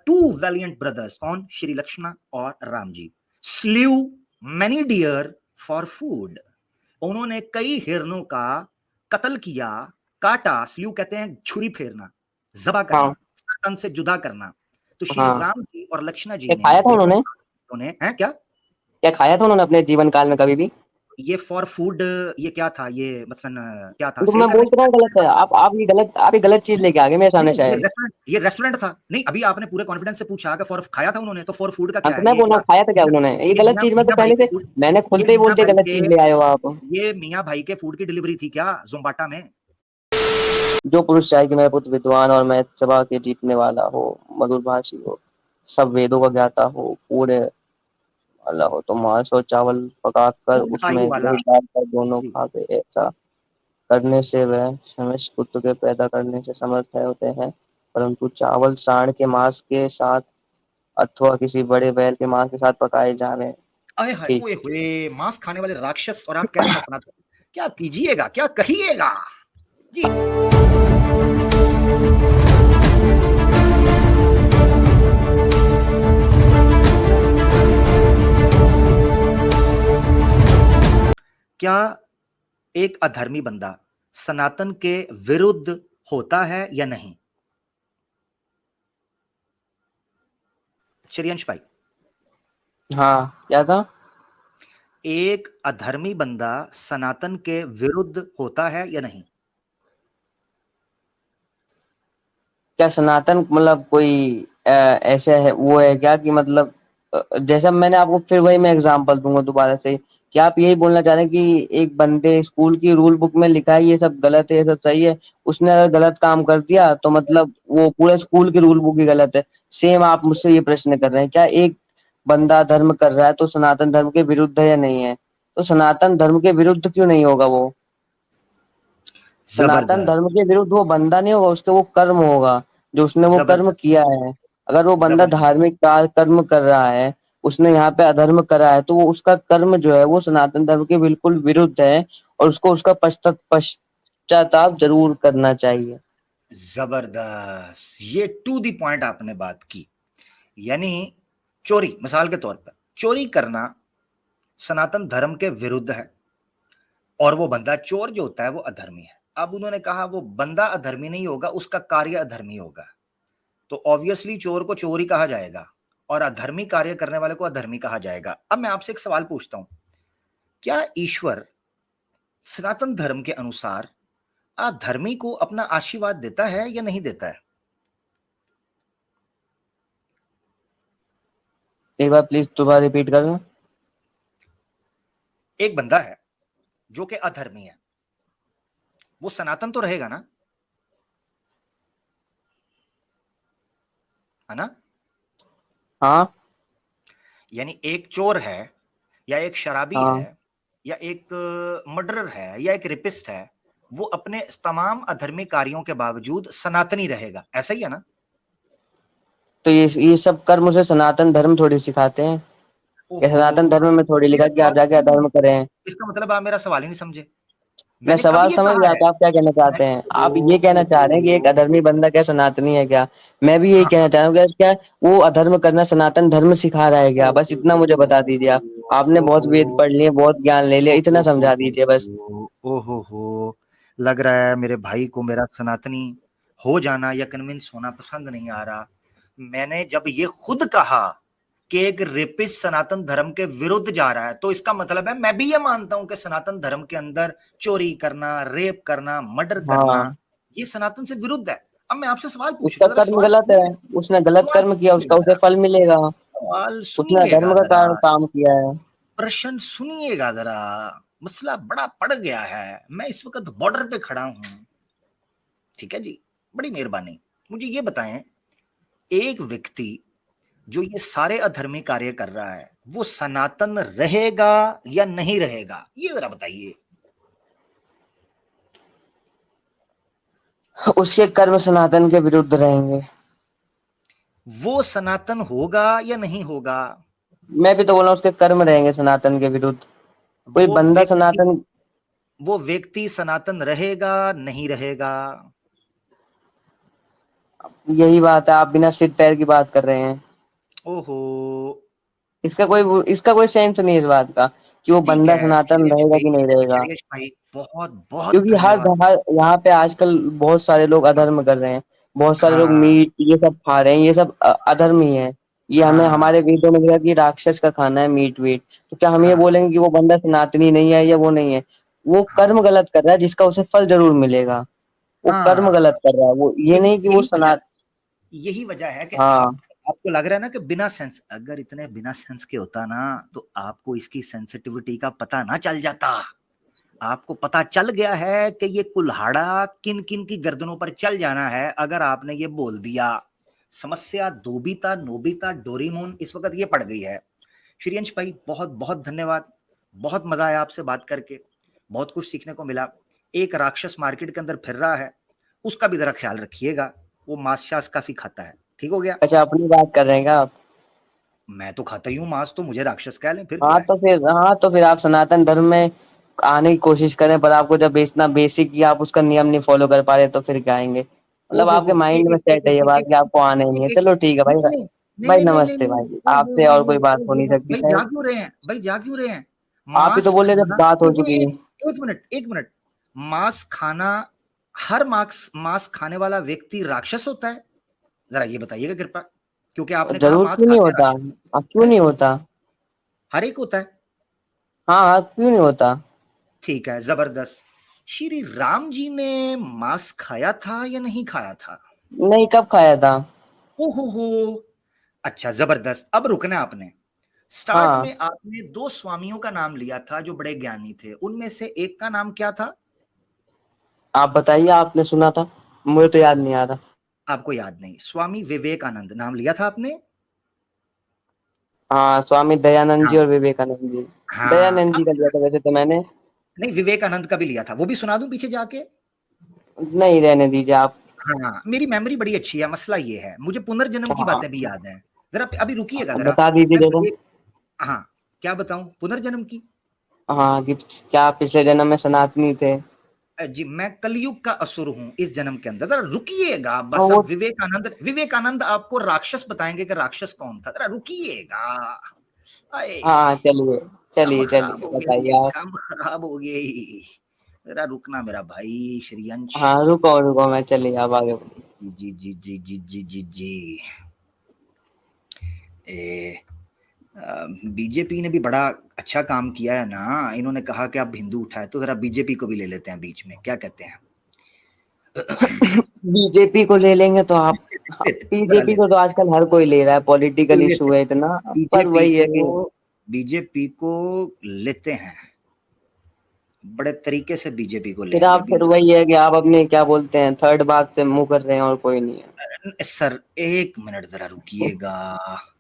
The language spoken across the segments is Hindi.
टू वैलियंट ब्रदर्स, कौन? श्री लक्ष्मण और Ram ji, slew many deer for food, उन्होंने कई हिरणों का कत्ल किया, काटा, स्ल्यू कहते हैं छुरी फेरना, जबा करना, तन से जुदा करना। तो श्री राम जी और लक्ष्मण जी ने खाया था उन्होंने हैं क्या खाया था उन्होंने अपने जीवन काल में कभी भी? ये फॉर फूड, ये क्या था, ये मतलब क्या था, तो सेल मैं करने बोल के रहा हूँ गलत है। आप ये गलत चीज लेके आ गए मेरे सामने नहीं, शायद। ये रेस्टोरेंट था। नहीं, अभी आपने पूरे कॉन्फिडेंस से पूछा कि फॉर खाया था उन्होंने, तो फॉर फूड का हाँ, क्या तो है? मैं ये बोल रहा क्या, हूँ खाया था क्या उन्होंने? ये ये गलत चीज मैं तो मियाँ भाई पहले के से, फूड, मैंने ये खुलते ही मियाँ बोलते भाई गलत के, चीज ले आए हो आप। ये मियाँ भाई के फूड की डिलीवरी थी क्या जोम्बाटा में? जो पुरुष चाहे कि मेरा पुत्र विद्वान और मैं सभा के जीतने वाला हो, मधुर भाषी हो, सब वेदों का ज्ञाता हो, पूरे वाला हो, तो मांस और चावल पकाकर फूड उसमें आयु वाला दही डालकर दोनों जी। खावे। ऐसा करने से वह समस्त पुत्र के पैदा करने से समर्थ होते हैं, परंतु चावल सांड के मांस के साथ अथवा किसी बड़े बैल के मांस के साथ पकाए जावे। अरे हाय, ठीक। ओए होए, मांस खाने वाले राक्षस, और आप कह रहे हैं सनातन, क्या कीजिएगा, क्या कहिएगा जी। क्या एक अधर्मी बंदा सनातन के विरुद्ध होता है या नहीं? श्रेयंश भाई, हाँ, क्या था? एक अधर्मी बंदा सनातन के विरुद्ध होता है या नहीं? क्या सनातन मतलब कोई ऐसे है, वो है क्या कि मतलब जैसा मैंने आपको, फिर वही मैं एग्जांपल दूंगा दोबारा से, कि आप यही बोलना चाह रहे हैं कि एक बंदे स्कूल की रूल बुक में लिखा है ये सब गलत है, ये सब सही है, उसने अगर गलत काम कर दिया तो मतलब वो पूरे स्कूल की रूल बुक ही गलत है। सेम आप मुझसे ये प्रश्न कर रहे हैं, क्या एक बंदा धर्म कर रहा है तो सनातन धर्म के विरुद्ध है या नहीं है? तो सनातन धर्म के विरुद्ध क्यों नहीं होगा वो? सनातन जबरदस्त, धर्म के विरुद्ध वो बंदा नहीं होगा, उसके वो कर्म होगा जो उसने वो कर्म जबरदस्त, किया है। अगर वो बंदा जबरदस्त। धार्मिक कर्म कर रहा है, उसने यहाँ पे अधर्म करा है, तो वो उसका कर्म जो है वो सनातन धर्म के बिल्कुल विरुद्ध है, और उसको उसका पश्चाताप जरूर करना चाहिए। जबरदस्त, ये टू दी पॉइंट आपने बात की। यानी चोरी, मिसाल के तौर पर चोरी करना सनातन धर्म के विरुद्ध है, और वो बंदा चोर जो होता है वो अधर्मी है। अब उन्होंने कहा वो बंदा अधर्मी नहीं होगा, उसका कार्य अधर्मी होगा, तो ऑब्वियसली चोर को चोर ही कहा जाएगा और अधर्मी कार्य करने वाले को अधर्मी कहा जाएगा। अब मैं आपसे एक सवाल पूछता हूं, क्या ईश्वर सनातन धर्म के अनुसार अधर्मी को अपना आशीर्वाद देता है या नहीं देता है? एक बार प्लीज दोबारा रिपीट करना। एक बंदा है जो कि अधर्मी है, वो सनातन तो रहेगा ना, है ना? हाँ यानी एक चोर है, या एक शराबी है, हाँ। या एक मर्डरर है, या एक रेपिस्ट है, वो अपने तमाम अधर्मी कार्यों के बावजूद सनातनी रहेगा, ऐसा ही है ना? तो ये सब कर्म उसे सनातन धर्म थोड़ी सिखाते हैं। ये ओहो, सनातन धर्म में थोड़ी लिखा मेरा कि आप सवाल जाके अधर्म करें। इसका मतलब आप मेरा सवाल ही नहीं समझे। मैं मैंने कब सवाल ये समझ कहा गया है? तो आप क्या कहना चाहते हैं? आप ये कहना चाह रहे हैं कि एक अधर्मी बंदा क्या सनातनी है क्या? मैं भी यही हाँ, कहना चाह रहा हूँ, क्या वो अधर्म करना सनातन धर्म सिखा रहा है क्या? बस इतना मुझे बता दीजिए। आप आपने बहुत वेद ओहो, पढ़ लिए, बहुत ज्ञान ले लिया, इतना समझा दीजिए बस। ओहो हो, लग रहा है मेरे भाई को मेरा सनातनी हो जाना या कन्विंस होना पसंद नहीं आ रहा। मैंने जब ये खुद कहा कि एक रेपिस्ट सनातन धर्म के विरुद्ध जा रहा है, तो इसका मतलब है मैं भी ये मानता हूं कि सनातन धर्म के अंदर चोरी करना, रेप करना, मर्डर करना, हाँ, ये सनातन से विरुद्ध है। अब मैं आपसे सवाल पूछ उसका रहा हूं, जरा कर्म सवाल गलत है, सुनिए, उसने गलत सवाल कर्म किया, उसका सुनिएगा उसे जरा, फल मिलेगा। सवाल उसने सुनिएगा अधर्म का जरा, काम किया है। प्रश्न सुनिएगा जरा। मसला बड़ा पड़ गया है, मैं इस वक्त बॉर्डर पे खड़ा हूं। ठीक है जी, बड़ी मेहरबानी। मुझे ये बताएं, एक व्यक्ति जो ये सारे अधर्मी कार्य कर रहा है, वो सनातन रहेगा या नहीं रहेगा, ये जरा बताइए। उसके कर्म सनातन के विरुद्ध रहेंगे। वो सनातन होगा या नहीं होगा? मैं भी तो बोल रहा हूँ उसके कर्म रहेंगे सनातन के विरुद्ध। कोई वो बंदा व्यक्ति सनातन, वो व्यक्ति सनातन रहेगा, नहीं रहेगा? यही बात है, आप बिना सिर पैर की बात कर रहे हैं। ओहो। इसका कोई सेंस नहीं है इस बात का कि वो ठीक बंदा है सनातन श्रेयश रहेगा भाई, कि नहीं रहेगा। श्रेयस भाई बहुत बहुत क्योंकि धन्यवाद। हर यहाँ पे आजकल बहुत सारे लोग अधर्म कर रहे हैं, बहुत सारे लोग हाँ मीट ये सब खा रहे हैं, ये सब अधर्म ही है। ये हमें हाँ हमारे वेदों में लिखा कि राक्षस का खाना है मीट वीट। तो क्या हम ये हाँ बोलेंगे कि वो बंदा सनातनी नहीं है या वो नहीं है? वो कर्म हाँ गलत कर रहा है जिसका उसे फल जरूर मिलेगा। वो कर्म हाँ। गलत कर रहा है, वो ये यही नहीं कि वो यही वजह, सनात यही वजह है कि हाँ आपको लग रहा है ना कि बिना सेंस, अगर इतने बिना सेंस के होता ना तो आपको इसकी सेंसिटिविटी का पता ना चल जाता। आपको पता चल गया है कि ये कुल्हाड़ा किन किन की गर्दनों पर चल जाना है अगर आपने ये बोल दिया। समस्या दोबिता नोबिता डोरेमोन इस वक्त ये पड़ गई है। श्रीयंश भाई बहुत बहुत धन्यवाद, बहुत मजा आया आपसे बात करके, बहुत कुछ सीखने को मिला। एक राक्षस मार्केट के अंदर फिर रहा है, उसका भी जरा ख्याल रखिएगा, वो मांस शास काफी खाता है। ठीक हो गया। अच्छा, अपनी बात कर रहे हैं क्या आप? मैं तो खाता ही हूँ मांस, तो मुझे राक्षस कह लें फिर क्या है। हाँ तो फिर आप सनातन धर्म में आने की कोशिश करें, पर आपको जब इतना बेसिक ही आप उसका नियम नहीं फॉलो कर पा रहे तो फिर क्या आएंगे? मतलब ओहो आपके हो माइंड में सेट है ये बात कि आपको आना ही नहीं है। चलो ठीक है भाई। नहीं नहीं भाई नहीं नहीं नहीं नमस्ते नहीं, भाई, ओहो आपसे और कोई बात हो नहीं ओहो, सकती भाई शायद। जा क्यों रहे हैं, भाई जा क्यों रहे हैं। आप ही तो मांस बोले जब खाना, बात हो नहीं चुकी। एक मिनट एक मिनट, मांस खाना, हर मांस मांस खाने वाला व्यक्ति राक्षस होता है? जरा ये बताइएगा कृपया, क्योंकि आपने कहा जरूर मांस क्यों नहीं खाते हैं होता? राक्षस। क्यों है, नहीं होता? हर एक होता है। हाँ हाँ, क्यों नहीं होता? ठीक है, जबरदस्त। श्री राम जी ने मांस खाया था या नहीं खाया था? नहीं, कब खाया था? ओहो। अच्छा जबरदस्त, अब रुकना आपने। स्टार्ट हाँ, में आपने दो स्वामियों का नाम लिया था जो बड़े ज्ञानी थे, उनमें से एक का नाम क्या था? आप बताइए, आपने सुना था, मुझे तो याद नहीं आ रहा। आपको याद नहीं? स्वामी विवेकानंद नाम लिया था आपने। हाँ, स्वामी दयानंद जी हाँ और विवेकानंद जी। हाँ। दयानंद जी का लिया था वैसे तो मैंने। नहीं, विवेकानंद का भी लिया था, वो भी सुना दूं पीछे जाके? नहीं, रहने दीजिए आप। हाँ, मेरी मेमोरी बड़ी अच्छी है, मसला ये है मुझे पुनर्जन्म की हाँ, बातें भी याद हैं। जरा अभी रुकिएगा जरा। बता दीजिए मैं जरा। हाँ, क्या बताऊं पुनर्जन्म की? हाँ, कि क्या पिछले जन्म में सनातनी थे? जी मैं कलयुग का असुर हूं इस जन्म के अंदर, जरा रुकिएगा हाँ बस। वो। अब विवेकानंद विवेकानंद आपको राक्षस बताएंगे कि राक्षस कौन था, जरा रुकिएगा। आए, हाँ, चलिए काम चलिए खराब चलिए, हो बताइए गई, आप। काम खराब हो गई। जरा रुकना मेरा भाई श्रीयंश। हाँ, रुको रुको, मैं चलिए, आप आगे बढ़िए। जी जी जी जी जी जी जी। ए, बीजेपी ने भी बड़ा अच्छा काम किया है ना, इन्होंने कहा कि अब हिंदू उठाए, तो जरा बीजेपी को भी ले लेते हैं बीच में, क्या कहते हैं? बीजेपी को ले लेंगे तो आप। जरा बीजेपी को लेते तो आजकल हर कोई ले रहा है, हैं, पॉलिटिकल लेते इशू है हैं इतना। पर बीजेपी वही है को, कि बीजेपी को लेते हैं, बड़े तरीके से बीजेपी को फिर लेंगे आप अभी। फिर वही है कि आप अपने क्या बोलते हैं, थर्ड बात से मुंह कर रहे हैं और कोई नहीं सर एक मिनट जरा रुकिएगा, है।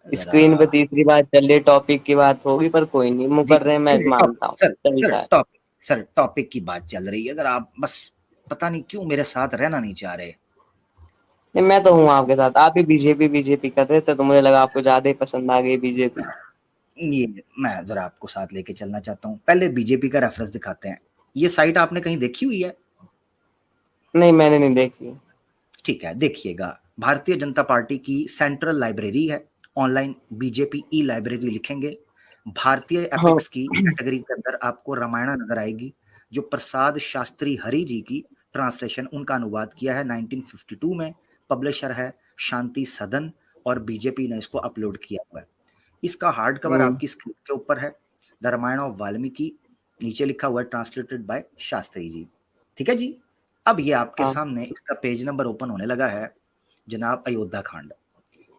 जरा। स्क्रीन पे तीसरी बात चल रही, टॉपिक की बात होगी, पर कोई नहीं, मुंह जी कर रहे हैं, मैं टॉपिक मानता हूँ, सर, चलता है। सर टॉपिक की बात चल रही है, जरा आप बस पता नहीं क्यों मेरे साथ रहना नहीं चाह रहे। नहीं, मैं तो हूँ आपके साथ। आप ही बीजेपी बीजेपी कर रहे थे तो मुझे लगा आपको ज्यादा ही पसंद आ गई बीजेपी। ये मैं जरा आपको साथ लेके चलना चाहता हूँ, पहले बीजेपी का रेफरेंस दिखाते हैं। ये साइट आपने कहीं देखी हुई है? नहीं, मैंने नहीं देखी। ठीक है, देखिएगा। भारतीय जनता पार्टी की सेंट्रल लाइब्रेरी है, ऑनलाइन बीजेपी ई लाइब्रेरी लिखेंगे, भारतीय हाँ। एपिक्स की कैटेगरी के अंदर आपको रामायण नजर आएगी, जो प्रसाद शास्त्री हरि जी की ट्रांसलेशन, उनका अनुवाद किया है 1952 में। पब्लिशर है शांति सदन, और बीजेपी ने इसको अपलोड किया हुआ है। इसका हार्ड कवर हम्म। आपकी स्क्रीन के ऊपर है। द रामायण ऑफ वाल्मीकि, नीचे लिखा हुआ है ट्रांसलेटेड बाय शास्त्री जी। ठीक है जी। अब ये आपके हाँ, सामने इसका पेज नंबर ओपन होने लगा है जनाब, अयोध्या कांड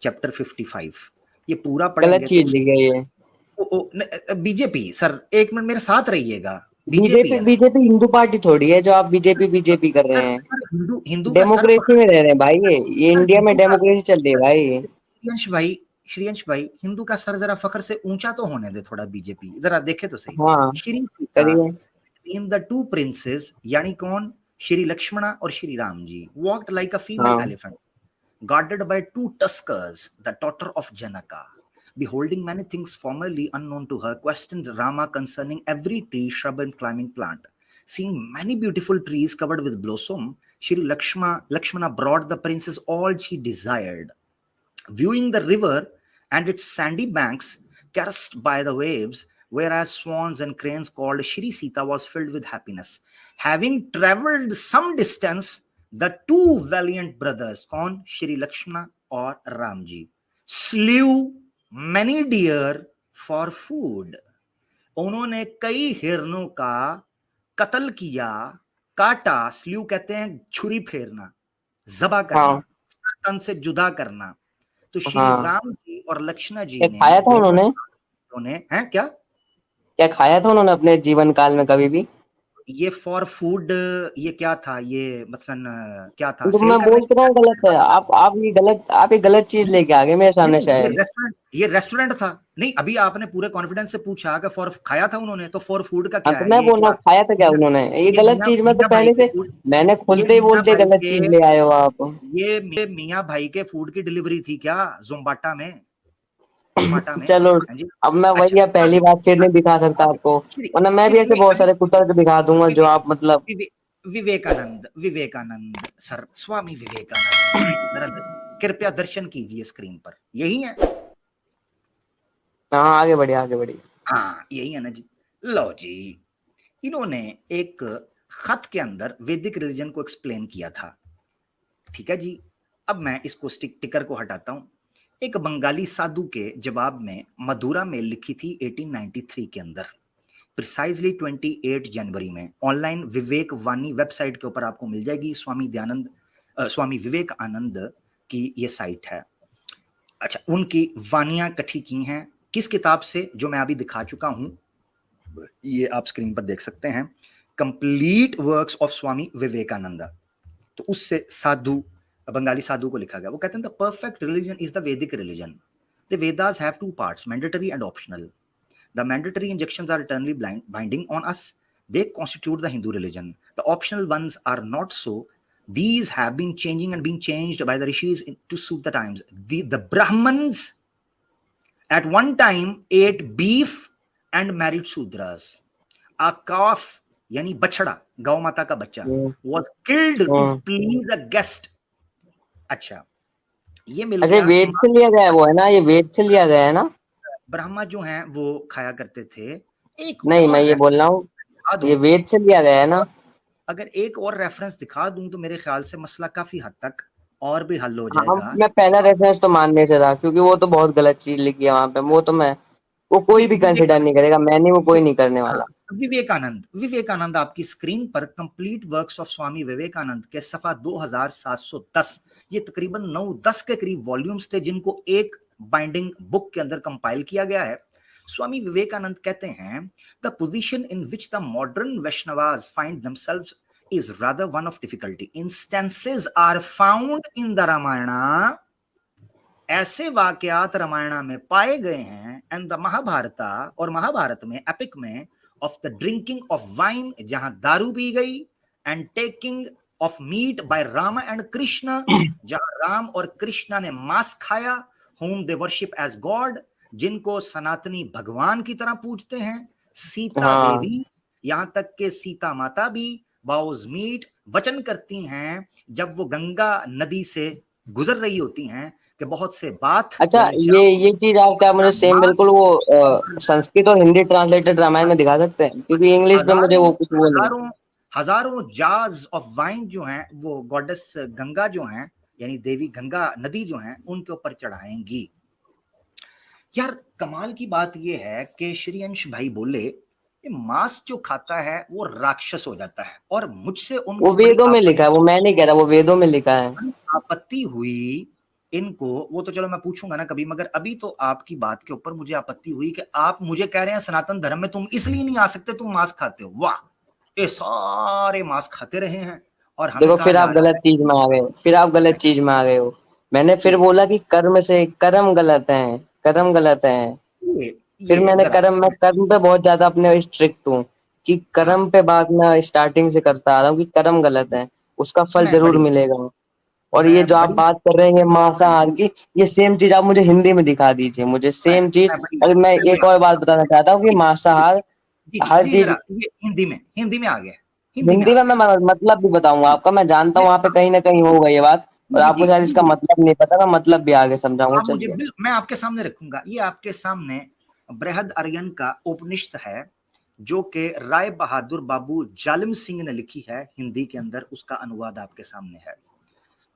चैप्टर 55। ये पूरा गलत पढ़ेंगे तो चीज लिखी है ये। बीजेपी सर, एक मिनट मेरे साथ रहिएगा। बीजेपी बीजेपी है ना बीजेपी हिंदू पार्टी थोड़ी है जो आप बीजेपी बीजेपी कर रहे सर, हैं। सर हिंदू, हिंदू का सर डेमोक्रेसी फखर में है। रह रहे हैं भाई, ये सर इंडिया में हिंदू का, डेमोक्रेसी चल रही है सर भाई। श्रीयंश भाई, श्रीयंश भाई, हिंदू का सर जरा फखर से ऊंचा तो होने दे थोड़ा, बीजेपी जरा देखे तो सही। हाँ, श्री सीता करिए। इन द टू प्रिंसेस, यानी कौन? श्री लक्ष्मणा और Shri Ram ji walked like a female हाँ elephant guarded by two tuskers, the daughter of Janaka. Beholding many things formerly unknown to her, questioned Rama concerning every tree, shrub, and climbing plant. Seeing many beautiful trees covered with blossom, Shri Lakshmana brought the princess all she desired. Viewing the river and its sandy banks caressed by the waves, whereas swans and cranes called Shri Sita was filled with happiness. Having traveled some distance, the two valiant brothers, कौन Shri Lakshmana और Ramji, slew many deer for food. उन्होंने कई हिरणों का कत्ल किया, काटा, स्ल्यू कहते हैं छुरी फेरना, जबा करना, तन से जुदा करना। तो श्री राम जी और लक्ष्मण जी ने खाया था उन्होंने हैं क्या खाया था उन्होंने अपने जीवन काल में कभी भी? ये फॉर फूड, ये क्या था, ये मतलब क्या था, तो मैं बोल रहा हूँ गलत है। आप ये गलत चीज लेके आ गए मेरे सामने शायद। ये रेस्टोरेंट था। नहीं, अभी आपने पूरे कॉन्फिडेंस से पूछा कि फॉर खाया था उन्होंने, तो फॉर फूड का क्या तो है? मैं बोल रहा हूँ खाया था क्या उन्होंने? ये गलत चीज में तो पहले से मैंने खुलते ही बोलते गलत चीज ले आए हो आप। ये मियाँ भाई के फूड की डिलीवरी थी क्या जोम्बाटा में? चलो अब मैं वही पहली बात फिर नहीं दिखा सकता आपको, वरना मैं भी ऐसे बहुत सारे कुतर दिखा दूंगा जो आप मतलब। विवेकानंद सर, स्वामी विवेकानंद, कृपया दर्शन कीजिए स्क्रीन पर, यही है। हाँ आगे बढ़िए। हाँ यही है ना जी। लो जी, इन्होंने एक खत के अंदर वैदिक रिलीजन को एक्सप्लेन किया था, ठीक है जी। अब मैं इसको टिकर को हटाता हूं। एक बंगाली साधु के जवाब में मदुरा में लिखी थी 1893 के अंदर, प्रिसाइजली 28 जनवरी में, ऑनलाइन विवेक वाणी वेबसाइट के ऊपर आपको मिल जाएगी। स्वामी विवेकानंद की ये साइट है। अच्छा, उनकी वानियां इकट्ठी की हैं किस किताब से, जो मैं अभी दिखा चुका हूं, ये आप स्क्रीन पर देख सकते हैं, complete works of Swami Vivekananda. तो उससे बंगाली साधु को लिखा गया। वो कहते हैं the perfect religion is the Vedic religion. The Vedas have two parts, mandatory and optional. The mandatory injunctions are eternally binding on us. They constitute the Hindu religion. The optional ones are not so. These have been changing and being changed by the rishis to suit the times. The Brahmins at one time ate beef and married Sudras. A calf, yani bachda, गौ माता का बच्चा, was killed to please a guest. अच्छा, ये मिल गया। वेद से लिया गया वो है ना, ये वेद से लिया गया है ना। ब्रह्मा जो हैं वो खाया करते थे। एक नहीं, मैं ये बोल रहा हूँ ये वेद से लिया गया है ना। अगर एक और रेफरेंस दिखा दूं तो मेरे ख्याल से मसला काफी हद तक और भी हल हो जाएगा। मैं पहला रेफरेंस तो मानने से था, क्योंकि वो तो बहुत गलत चीज लिखी है वहां पे। वो कोई भी कंसिडर नहीं करेगा, मैंने वो कोई नहीं करने वाला। विवेकानंद आपकी स्क्रीन पर complete works of Swami Vivekananda के सफा 2710, ये तकरीबन 9-10 के करीब वॉल्यूम्स थे, जिनको एक बाइंडिंग बुक के अंदर कंपाइल किया गया है। स्वामी विवेकानंद कहते हैं the position in which the modern Vaishnavas find themselves is rather one of difficulty. Instances are found in the Ramayana. ऐसे वाकयात रामायण में पाए गए हैं, एंड द महाभारता, और महाभारत में एपिक में, of the drinking of wine, जहां दारू पी गई, and taking of meat by Ram and Krishna, जहां राम और कृष्ण ने मांस खाया, whom they worship as God, जिनको सनातनी भगवान की तरह पूजते हैं। सीता देवी, यहां तक के सीता माता भी बाउज मीट वचन करती हैं जब वो गंगा नदी से गुजर रही होती हैं कि बहुत से बात। अच्छा, ये चीज आप क्या मुझे सेम बिल्कुल वो संस्कृत और हिंदी ट्रांसलेटेड रामायण में दिखा सकते हैं? क्योंकि इंग्लिश में मुझे वो कुछ वो नहीं। हजारों जार्स ऑफ वाइन जो हैं वो गॉडेस गंगा जो हैं, यानी देवी गंगा नदी जो हैं, उनके ऊपर चढ़ाएंगी। यार कमाल की बात ये है कि श्री अंश भाई बोले मांस जो खाता है वो राक्षस हो जाता है, और मुझसे उनको वो वेदों में लिखा है, वो मैं नहीं कह रहा, वो वेदों में लिखा है। आपत्ति हुई इनको, वो तो चलो मैं पूछूंगा ना कभी, मगर अभी तो आपकी बात के ऊपर मुझे आपत्ति हुई कि आप मुझे कह रहे हैं सनातन धर्म में तुम इसलिए नहीं आ सकते, तुम मांस खाते हो। वाह, ये सारे मांस खाते रहे हैं और देखो फिर आप गलत चीज में आ गए हो। मैंने फिर बोला कि कर्म से कर्म गलत है, कर्म गलत है। फिर मैंने कर्म पे बहुत ज्यादा अपने स्ट्रिक्ट हूँ कि कर्म पे बात मैं स्टार्टिंग से करता आ रहा हूँ कि कर्म गलत है, उसका फल जरूर मिलेगा। और ये जो आप बात कर रहे हैं मांसाहार की, ये सेम चीज आप मुझे हिंदी में दिखा दीजिए, मुझे सेम चीज। अगर मैं एक और बात बताना चाहता हूँ कि मांसाहार हर चीज हिंदी में आ गया, हिंदी में हिंदी में आप मैं मतलब भी बताऊंगा आपका, मैं जानता हूँ मैं वहां पे कहीं ना कहीं होगा ये बात, और जी आपको जी शायद जी इसका जी मतलब नहीं पता, मैं मतलब भी आगे समझाऊंगा, आप मुझे चलिए। मैं आपके सामने रखूंगा। ये आपके सामने बृहद आर्यन का उपनिषद है, जो कि राय बहादुर बाबू जालिम सिंह ने लिखी है हिंदी के अंदर, उसका अनुवाद आपके सामने है।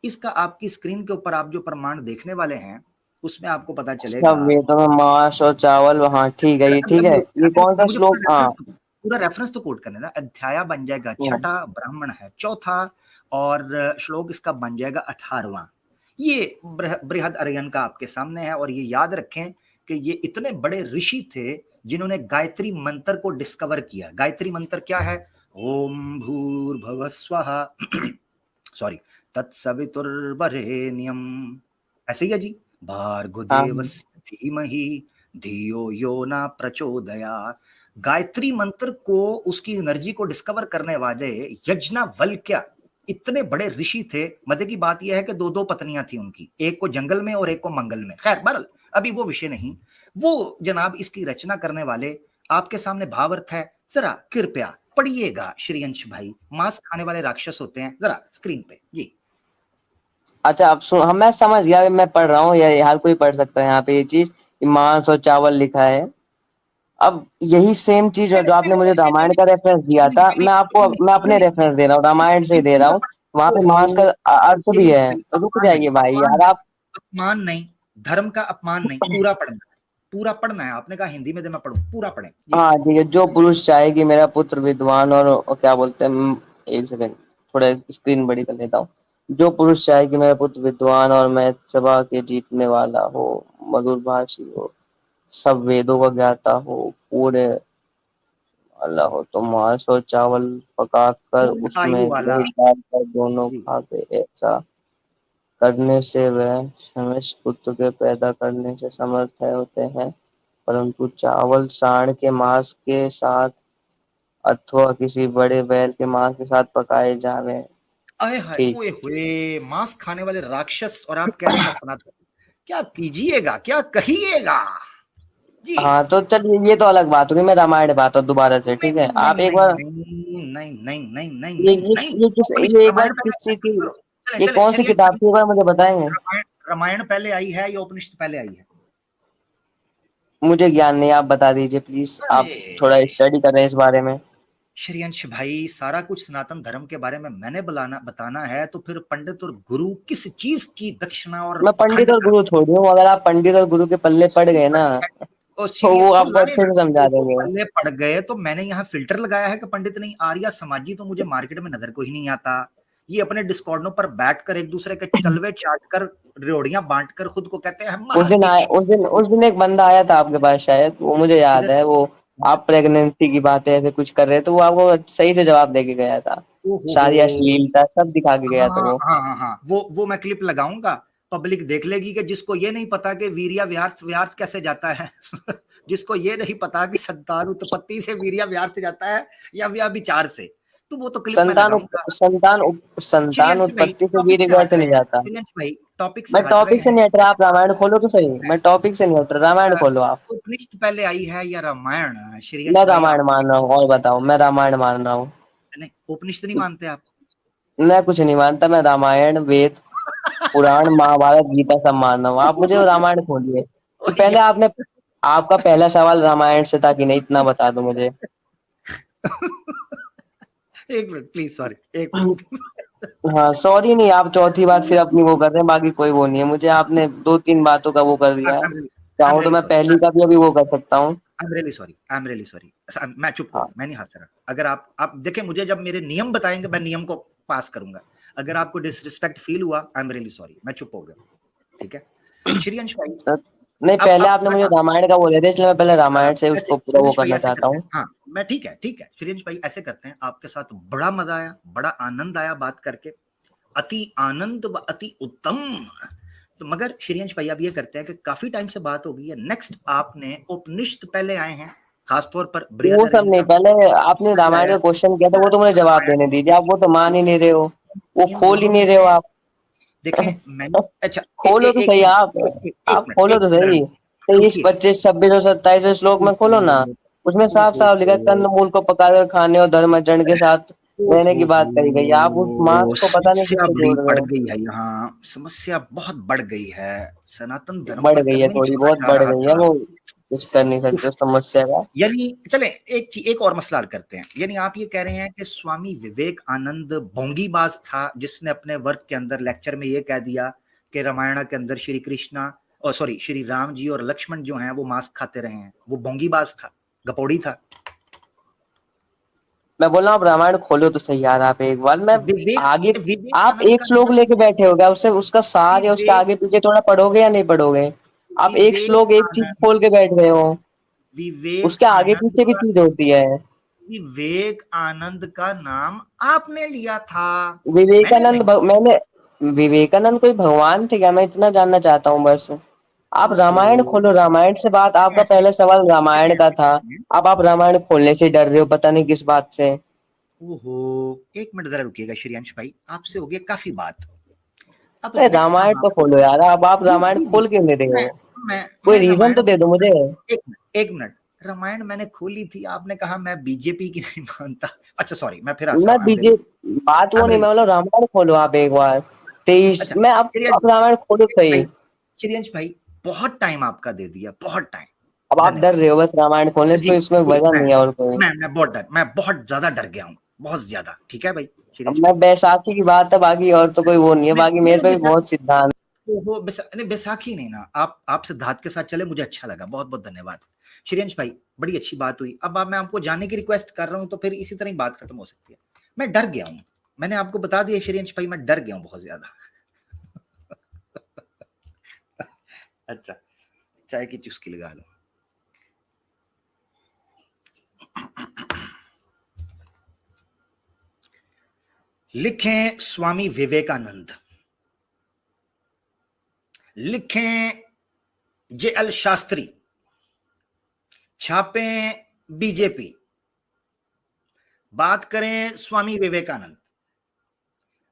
इसका आपकी स्क्रीन के ऊपर आप जो प्रमाण देखने वाले हैं उसमें आपको पता चलेगा। सब वेदों में मांस और चावल, हाँ ठीक है, ये ठीक है, ये कौन सा मुझे श्लोक, हाँ। पूरा रेफरेंस तो कोट करने ना। अध्याय बन जाएगा हाँ। छठा, ब्राह्मण है चौथा, और श्लोक इसका बन जाएगा 18वां। ये बृहद अरयन का आपके सामने है। और ये याद रखें कि ये इतने बड़े ऋषि थे जिन्होंने गायत्री मंत्र को डिस्कवर किया। गायत्री मंत्र क्या है? ओम भूर्भुवः स्वः सॉरी तत्सवितुर्वरेण्यम, ऐसे ही है जी। हाँ। भार्गोदेवस्य धीमहि धियो यो न प्रचोदयात्। गायत्री मंत्र को, उसकी एनर्जी को डिस्कवर करने वाले यज्ञवल्क्य इतने बड़े ऋषि थे। मजे की बात यह है कि दो दो पत्नियां थी उनकी, एक को जंगल में और एक को मंगल में। खैर बहरहाल अभी वो विषय नहीं। वो जनाब इसकी रचना करने वाले आपके सामने भावार्थ है, जरा कृपया पढ़िएगा श्रीयंश भाई। मांस खाने वाले राक्षस होते हैं, जरा स्क्रीन पे जी। अच्छा अब सुन, हाँ मैं समझ गया, मैं पढ़ रहा हूँ, ये हर कोई पढ़ सकता है यहाँ पे ये चीज, मांस और चावल लिखा है। अब यही सेम चीज है जो आपने मुझे रामायण का रेफरेंस दिया था, मैं अपने रेफरेंस दे रहा हूँ, रामायण से ही दे रहा हूँ। वहां पे मांस का ओहो, अर्थ भी है, रुक अपमान नहीं, जाइए भाई अपमान यार नहीं, आप। अपमान नहीं, धर्म का अपमान नहीं, पूरा पढ़ना है, पूरा पढ़ना है। आपने कहा हिंदी में दे, मैं पढ़ूं, पूरा पढ़ें जी। हाँ ठीक है, जो पुरुष चाहे कि मेरा पुत्र विद्वान और क्या बोलते हैं, एक सेकंड, थोड़ा स्क्रीन बड़ी कर लेता हूँ। जो पुरुष चाहे कि मेरा पुत्र विद्वान और मैं सभा के जीतने वाला हो, मधुर भाषी हो, सब वेदों का ज्ञाता हो, पूरे वाला हो, तो मांस और चावल पकाकर पूर्ण उसमें आयु वाला घी डालकर दोनों जी। खावे। ऐसा करने से वह समस्त पुत्र के पैदा करने से समर्थ है होते हैं, परंतु चावल सांड के मांस के साथ अथवा किसी बड़े बैल के मांस के साथ पकाए जावे। आए हाय, ठीक। ओए हुए, मांस खाने वाले राक्षस, और आप कह रहे हैं मैं सनातन। क्या कीजिएगा, क्या कहिएगा जी। हाँ तो चलिए, ये तो अलग बात हुई, मैं रामायण बात हूँ दोबारा से, नहीं ठीक है, नहीं आप एक नहीं बार, नहीं नहीं नहीं नहीं नहीं ये नहीं ये नहीं। ये किस उपनिषद ये एक बार रामायण पहले किसी की, चलो, चले ये चले कौन सी चलिए। किताब थी, एक बार मुझे बताएंगे। रामायण, रामायण पहले आई है या उपनिषद पहले आई है? मुझे ज्ञान नहीं, आप बता दीजिए प्लीज, आप थोड़ा अरे स्टडी कर रहे हैं इस बारे में। श्रेयंश भाई, सारा कुछ सनातन धर्म के बारे में मैंने बताना है तो फिर पंडित और गुरु किस चीज की दक्षिणा और मैं पंडित पाखंड और गुरु थोड़ी हूँ, अगर आप पंडित और गुरु के पल्ले पड़ गए ना, और तो सीरियस वो तो आपको लाए अच्छे ना। से समझा वो देंगे। पल्ले पड़ गए तो मैंने यहाँ फिल्टर लगाया है कि पंडित नहीं, आर्या समाजी तो मुझे मार्केट में नजर को ही नहीं आता। ये अपने डिस्कॉर्डों पर बैठकर एक दूसरे के चलवे चाट कर, रेवड़ियां बांट कर खुद को कहते हैं हम उस दिन आए, महारिच। उस दिन एक बंदा आया था आपके पास शायद, वो मुझे याद इधर है, वो आप प्रेगनेंसी की बातें ऐसे कुछ कर रहे थे, वो आपको सही से जवाब दे के गया था, ओहो, सारी अश्लीलता सब दिखा के गया था हाँ वो। हाँ हाँ हाँ, वो मैं क्लिप लगाऊंगा। पब्लिक देख लेगी कि जिसको ये नहीं पता कि वीर्य व्यार्थ व्यार्थ कैसे जाता है जिसको ये नहीं पता कि संतान उत्पत्ति से वीर्य व्यार्थ जाता है या व्यभिचार से, तो वो तो क्लिप मैं लगाऊंगा। संतान श्रेयांश भाई उत्पत्ति से टॉपिक वीर्य से हट व्यर्थ रहे नहीं हैं, जाता। श्रेयांश भाई टॉपिक से मैं हट रहे टॉपिक से हैं। नहीं हट रहा, आप रामायण खोलो तो सही, मैं टॉपिक से नहीं हट रहा, रामायण खोलो आप। उपनिषद पहले आई है या रामायण? मैं श्रेयांश भाई आप रामायण मान रहा हूँ, और बताओ, मैं रामायण मान रहा हूँ। नहीं, उपनिषद नहीं मानते आप? मैं कुछ नहीं मानता, मैं रामायण, वेद, पुराण, महाभारत, गीता सब मान रहा हूँ, आप मुझे रामायण खोलिए। तो पहले आपने, आपका पहला सवाल रामायण से था कि नहीं, इतना बता दो मुझे। एक मिनट प्लीज, सॉरी एक मिनट हाँ सॉरी नहीं, आप चौथी बात फिर अपनी वो कर रहे हैं, बाकी कोई वो नहीं है, मुझे आपने दो तीन बातों का वो कर दिया है। आई एम चाहूँ तो रियली मैं सॉरी, पहली का भी अभी वो कर सकता हूँ। I am really sorry, I am really sorry. मैं चुप हाँ। करूं, मैं नहीं हंस रहा। अगर आप देखें, मुझे जब मेरे नियम बताएंगे मैं नियम को पास करूंगा। अगर आपको डिसरिस्पेक्ट फील हुआ, आई एम रियली सॉरी, मैं चुप हो गया। ठीक है श्रीयंश भाई। नहीं, पहले अब आपने मैं मुझे रामायण का बोले थे, इसलिए मैं पहले रामायण से ऐसे उसको पूरा वो श्रीयंश भाई करना ऐसे चाहता करते हैं, हूँ। हाँ मैं ठीक है श्रीयंश भाई ऐसे करते हैं। आपके साथ बड़ा मजा आया, बड़ा आनंद आया बात करके, अति आनंद व अति उत्तम। तो मगर श्रीयंश भाई अब ये करते हैं कि काफी टाइम से बात हो गई है, नेक्स्ट आपने उपनिषद पहले आए हैं, खासतौर पर वो सब बृहदारण्यक नहीं, का पहले आपने पहले रामायण आया का क्वेश्चन किया था, वो तो मुझे जवाब रामायण। देने दीजिए, आप वो तो मान ही नहीं रहे हो, वो इन खोल ही दोनों में नहीं रहे हो से आप। देखें मैंने, अच्छा खोलो तो एक सही मिनट, आप एक आप मिनट, खोलो एक तो मिनट सही, 23, रुकिए 25, 26 और 27 श्लोक में खोलो ना, उसमें साफ ओहो साफ लिखा है, कंद मूल को पकाकर खाने और धर्माचरण के साथ लेने की बात कही गई, आप उस मांस को पता नहीं समस्या किससे बड़ी जोड़ रहे बढ़ हो। गई है यहाँ, समस्या बहुत बढ़ गई है। सनातन धर्म बढ़ पर गई है, कन्विंस थोड़ी होना बहुत चाह बढ़ रहा गई है, था। वो कुछ कर नहीं उफ, सकते उस समस्या का। यानी चले एक और मसला हल करते हैं। यानी आप ये कह रहे हैं कि स्वामी विवेकानंद भोंगीबाज था जिसने अपने वर्क के अंदर लेक्चर में ये कह दिया कि रामायण के अंदर श्री कृष्णा और सॉरी श्री राम जी और लक्ष्मण जो हैं वो मांस खाते रहे हैं, वो भोंगीबाज था, गपौड़ी था। मैं बोल रहा हूँ आप रामायण खोलो तो सही यार, आप एक बार मैं आगे, आप विवेकानंद एक का श्लोक नाम लेके बैठे हो क्या, उससे उसका सार या उसके विवेक आगे पीछे थोड़ा पढ़ोगे या नहीं पढ़ोगे? आप एक श्लोक एक चीज विवेकानंद खोल के बैठ गए हो, उसके आगे विवेकानंद पीछे भी का चीज होती है। विवेकानंद का नाम आपने लिया था, मैंने नहीं। मैंने विवेकानंद कोई भगवान थे क्या, मैं इतना जानना चाहता हूँ बस। आप ओहो, रामायण खोलो, रामायण से बात, आपका ऐसे पहला सवाल रामायण का ऐसे था। कैसे हैं? अब आप रामायण खोलने से डर रहे हो, पता नहीं किस बात से। ओहो, एक मिनट जरा रुकिएगा श्रेयांश भाई, आपसे हो गया काफी बात। अब अरे नेक्स्ट रामायण हम तो आपको खोलो यार, अब आप जी रामायण जी जी खोल क्यों नहीं रहे मैं हो? मैं कोई मैं रीजन रामायण तो दे दो मुझे। एक मिनट, रामायण मैंने खोली थी, आपने कहा मैं बीजेपी की नहीं मानता। अच्छा सॉरी, मैं फिर मैं आई एम बीजे रियली बात आई वो एम नहीं, रियली मैं बोला रामायण खोलो आप एक बार। 23 अच्छा मैं श्रेयांश अब रामायण खोलो सही। भाई, श्रेयांश भाई बहुत टाइम आपका दे दिया, बहुत टाइम, अब आप डर धन्यवाद। रहे हो बस रामायण खोलने से, जी कोई उसमें जी वजह नहीं है और कोई। मैं बहुत ज्यादा डर गया हूँ, बहुत ज्यादा। ठीक है भाई अब श्रेयांश मैं भाई, बैसाखी की बात है, बाकी और तो कोई वो नहीं है, नहीं बाकी नहीं मेरे पे भी नहीं, बहुत सिद्धांत। वो नहीं बैसाखी नहीं ना, आप सिद्धार्थ के साथ चले, मुझे अच्छा लगा, बहुत बहुत धन्यवाद श्रेयांश भाई, बड़ी अच्छी बात हुई। अब मैं आपको जाने की रिक्वेस्ट कर रहा हूं तो फिर इसी तरह ही बात खत्म हो सकती है। मैं डर गया हूं, मैंने आपको बता दिया श्रेयांश भाई, मैं डर गया हूं बहुत ज्यादा। अच्छा, चाय की चुस्की लगा लो। लिखें स्वामी विवेकानंद, लिखें JL शास्त्री, छापें बीजेपी, बात करें स्वामी विवेकानंद,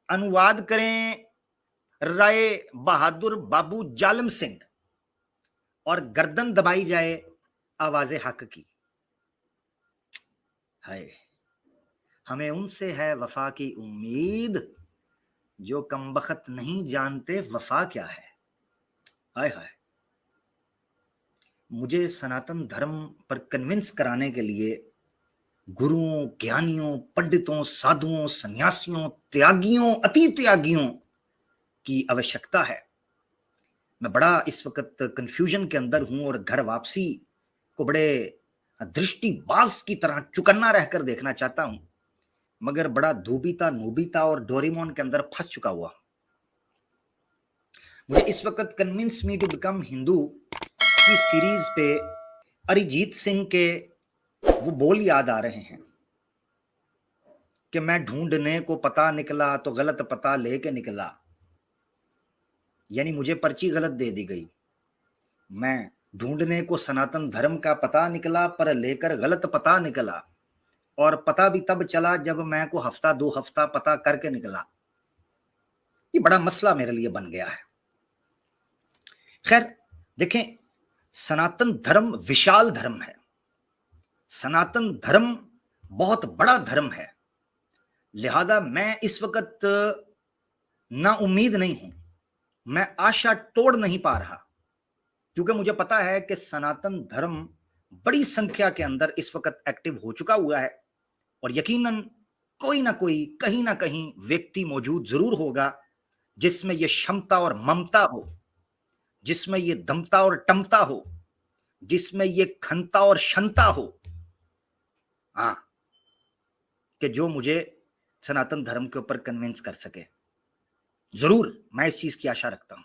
अनुवाद करें राय बहादुर बाबू जालिम सिंह, और गर्दन दबाई जाए आवाज़े हक की। है हमें उनसे है वफा की उम्मीद जो कमबख्त नहीं जानते वफा क्या है। हाय हाय, मुझे सनातन धर्म पर कन्विंस कराने के लिए गुरुओं, ज्ञानियों, पंडितों, साधुओं, सन्यासियों, त्यागियों, अति त्यागियों की आवश्यकता है। मैं बड़ा इस वक्त कंफ्यूजन के अंदर हूं और घर वापसी को बड़े दृष्टिबाज की तरह चुकन्ना रहकर देखना चाहता हूं, मगर बड़ा धोबिता नोबिता और डोरेमोन के अंदर फंस चुका हुआ। मुझे इस वक्त convince me to become Hindu की सीरीज पे अरिजीत सिंह के वो बोल याद आ रहे हैं कि मैं ढूंढने को पता निकला तो गलत पता लेके निकला। यानी मुझे पर्ची गलत दे दी गई, मैं ढूंढने को सनातन धर्म का पता निकला पर लेकर गलत पता निकला, और पता भी तब चला जब मैं को हफ्ता 2 हफ्ता पता करके निकला। ये बड़ा मसला मेरे लिए बन गया है। खैर देखें, सनातन धर्म विशाल धर्म है, सनातन धर्म बहुत बड़ा धर्म है, लिहाजा मैं इस वक्त ना उम्मीद नहीं हूं, मैं आशा तोड़ नहीं पा रहा, क्योंकि मुझे पता है कि सनातन धर्म बड़ी संख्या के अंदर इस वक्त एक्टिव हो चुका हुआ है, और यकीनन कोई ना कोई कहीं ना कहीं व्यक्ति मौजूद जरूर होगा जिसमें यह क्षमता और ममता हो, जिसमें यह दमता और टमता हो, जिसमें यह खनता और क्षमता हो, हाँ, कि जो मुझे सनातन धर्म के ऊपर कन्विंस कर सके। जरूर मैं इस चीज की आशा रखता हूं।